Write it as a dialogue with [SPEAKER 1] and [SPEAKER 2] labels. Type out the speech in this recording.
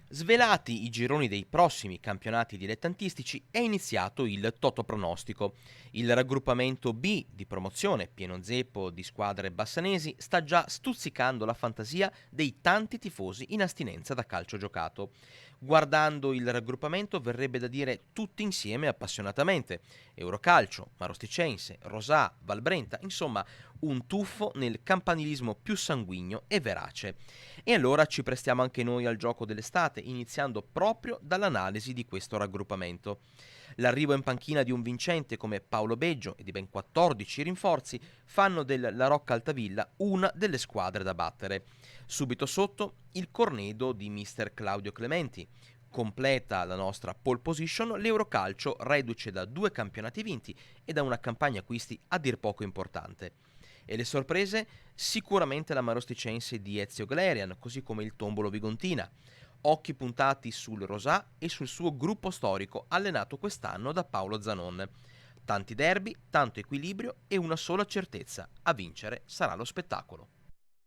[SPEAKER 1] Svelati i gironi dei prossimi campionati dilettantistici è iniziato il Totopronostico. Il raggruppamento B di promozione, pieno zeppo di squadre bassanesi, sta già stuzzicando la fantasia dei tanti tifosi in astinenza da calcio giocato. Guardando il raggruppamento verrebbe da dire tutti insieme appassionatamente. Eurocalcio, Marosticense, Rosà, Valbrenta, insomma un tuffo nel campanilismo più sanguigno e verace. E allora ci prestiamo anche noi al gioco dell'estate, iniziando proprio dall'analisi di questo raggruppamento. L'arrivo in panchina di un vincente come Paolo Beggio e di ben 14 rinforzi fanno della Rocca Altavilla una delle squadre da battere. Subito sotto il cornedo di mister Claudio Clementi. Completa la nostra pole position l'Eurocalcio, reduce da 2 campionati vinti e da una campagna acquisti a dir poco importante. E le sorprese? Sicuramente la Marosticense di Ezio Galerian, così come il Tombolo Vigontina. Occhi puntati sul Rosà e sul suo gruppo storico, allenato quest'anno da Paolo Zanon. Tanti derby, tanto equilibrio e una sola certezza: a vincere sarà lo spettacolo.